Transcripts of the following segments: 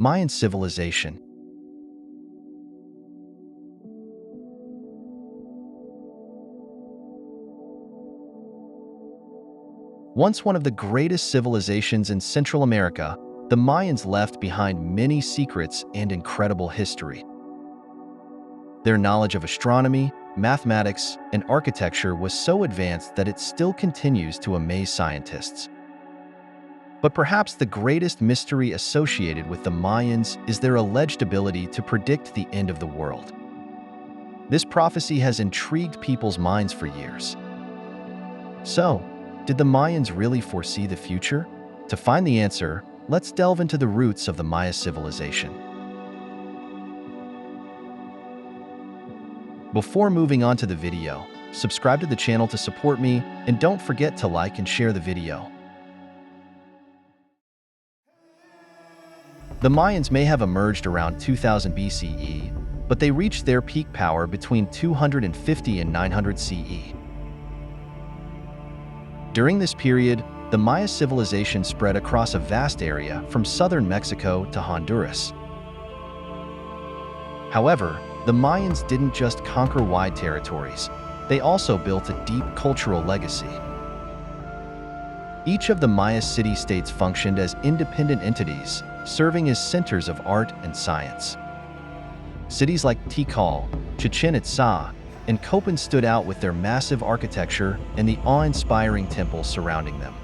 Mayan civilization. Once one of the greatest civilizations in Central America, the Mayans left behind many secrets and incredible history. Their knowledge of astronomy, mathematics, and architecture was so advanced that it still continues to amaze scientists. But perhaps the greatest mystery associated with the Mayans is their alleged ability to predict the end of the world. This prophecy has intrigued people's minds for years. So, did the Mayans really foresee the future? To find the answer, let's delve into the roots of the Maya civilization. Before moving on to the video, subscribe to the channel to support me, and don't forget to like and share the video. The Mayans may have emerged around 2000 BCE, but they reached their peak power between 250 and 900 CE. During this period, the Maya civilization spread across a vast area from southern Mexico to Honduras. However, the Mayans didn't just conquer wide territories, they also built a deep cultural legacy. Each of the Maya city-states functioned as independent entities, serving as centers of art and science. Cities like Tikal, Chichen Itza, and Copan stood out with their massive architecture and the awe-inspiring temples surrounding them.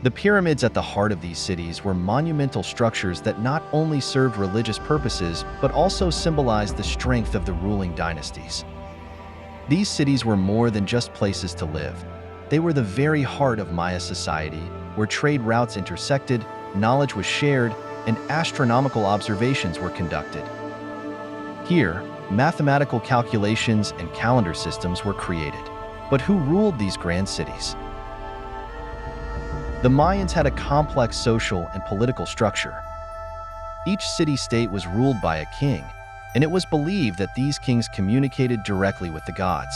The pyramids at the heart of these cities were monumental structures that not only served religious purposes but also symbolized the strength of the ruling dynasties. These cities were more than just places to live. They were the very heart of Maya society, where trade routes intersected, knowledge was shared, and astronomical observations were conducted. Here, mathematical calculations and calendar systems were created. But who ruled these grand cities? The Mayans had a complex social and political structure. Each city-state was ruled by a king, and it was believed that these kings communicated directly with the gods.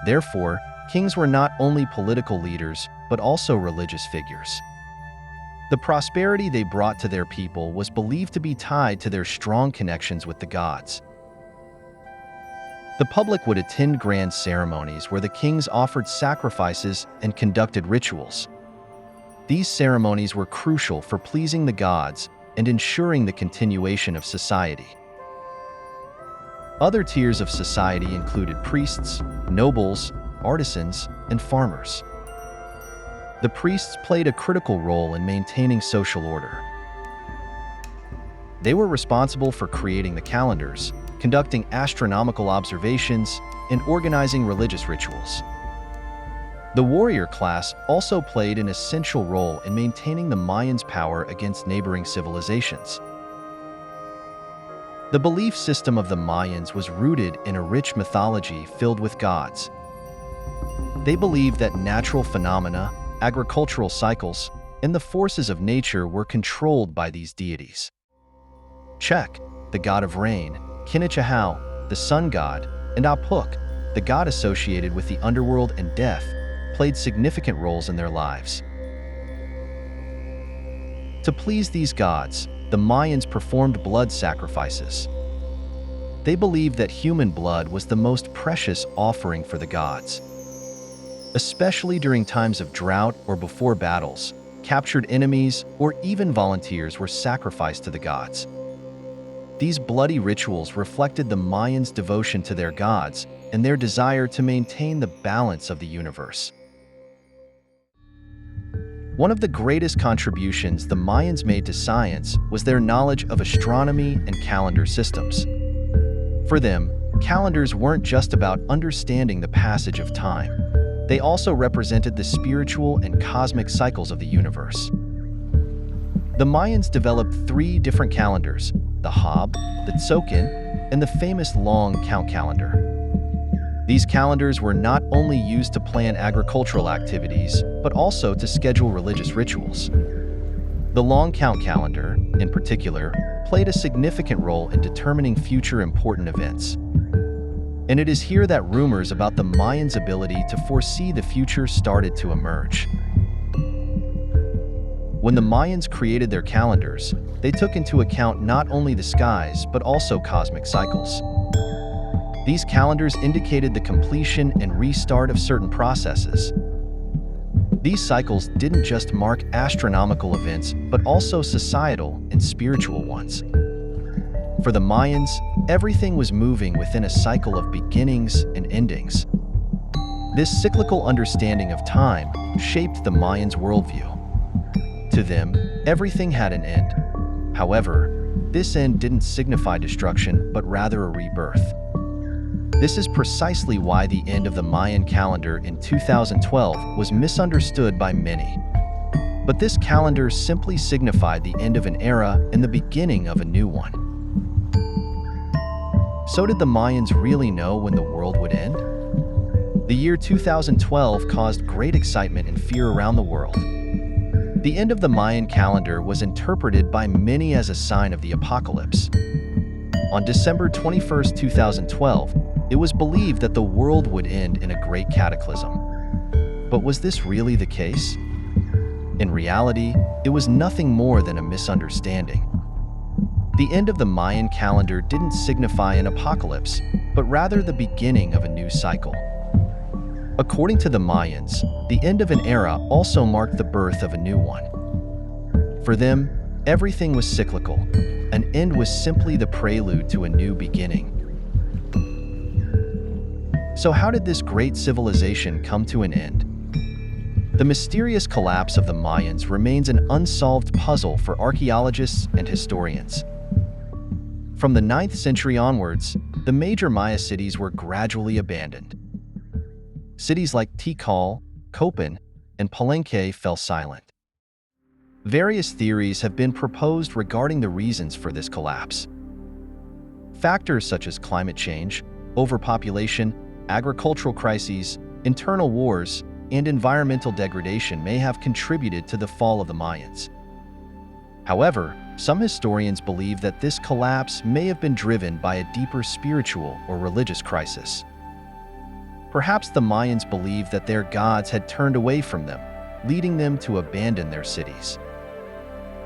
Therefore, kings were not only political leaders, but also religious figures. The prosperity they brought to their people was believed to be tied to their strong connections with the gods. The public would attend grand ceremonies where the kings offered sacrifices and conducted rituals. These ceremonies were crucial for pleasing the gods and ensuring the continuation of society. Other tiers of society included priests, nobles, artisans, and farmers. The priests played a critical role in maintaining social order. They were responsible for creating the calendars, conducting astronomical observations, and organizing religious rituals. The warrior class also played an essential role in maintaining the Mayans' power against neighboring civilizations. The belief system of the Mayans was rooted in a rich mythology filled with gods. They believed that natural phenomena, agricultural cycles, and the forces of nature were controlled by these deities. Chek, the god of rain, Kinichahau, the sun god, and Apuk, the god associated with the underworld and death, played significant roles in their lives. To please these gods, the Mayans performed blood sacrifices. They believed that human blood was the most precious offering for the gods. Especially during times of drought or before battles, captured enemies or even volunteers were sacrificed to the gods. These bloody rituals reflected the Mayans' devotion to their gods and their desire to maintain the balance of the universe. One of the greatest contributions the Mayans made to science was their knowledge of astronomy and calendar systems. For them, calendars weren't just about understanding the passage of time. They also represented the spiritual and cosmic cycles of the universe. The Mayans developed 3 different calendars: the Hab, the Tzolk'in, and the famous long count calendar. These calendars were not only used to plan agricultural activities, but also to schedule religious rituals. The long count calendar, in particular, played a significant role in determining future important events. And it is here that rumors about the Mayans' ability to foresee the future started to emerge. When the Mayans created their calendars, they took into account not only the skies but also cosmic cycles. These calendars indicated the completion and restart of certain processes. These cycles didn't just mark astronomical events, but also societal and spiritual ones. For the Mayans, everything was moving within a cycle of beginnings and endings. This cyclical understanding of time shaped the Mayans' worldview. To them, everything had an end. However, this end didn't signify destruction, but rather a rebirth. This is precisely why the end of the Mayan calendar in 2012 was misunderstood by many. But this calendar simply signified the end of an era and the beginning of a new one. So did the Mayans really know when the world would end? The year 2012 caused great excitement and fear around the world. The end of the Mayan calendar was interpreted by many as a sign of the apocalypse. On December 21, 2012, it was believed that the world would end in a great cataclysm. But was this really the case? In reality, it was nothing more than a misunderstanding. The end of the Mayan calendar didn't signify an apocalypse, but rather the beginning of a new cycle. According to the Mayans, the end of an era also marked the birth of a new one. For them, everything was cyclical. An end was simply the prelude to a new beginning. So how did this great civilization come to an end? The mysterious collapse of the Mayans remains an unsolved puzzle for archaeologists and historians. From the 9th century onwards, the major Maya cities were gradually abandoned. Cities like Tikal, Copan, and Palenque fell silent. Various theories have been proposed regarding the reasons for this collapse. Factors such as climate change, overpopulation, agricultural crises, internal wars, and environmental degradation may have contributed to the fall of the Mayans. However, some historians believe that this collapse may have been driven by a deeper spiritual or religious crisis. Perhaps the Mayans believed that their gods had turned away from them, leading them to abandon their cities.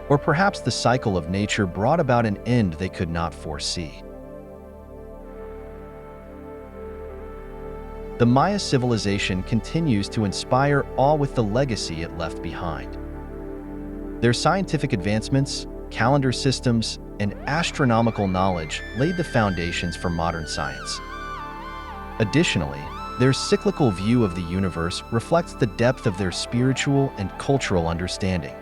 Or perhaps the cycle of nature brought about an end they could not foresee. The Maya civilization continues to inspire awe with the legacy it left behind. Their scientific advancements, calendar systems, and astronomical knowledge laid the foundations for modern science. Additionally, their cyclical view of the universe reflects the depth of their spiritual and cultural understanding.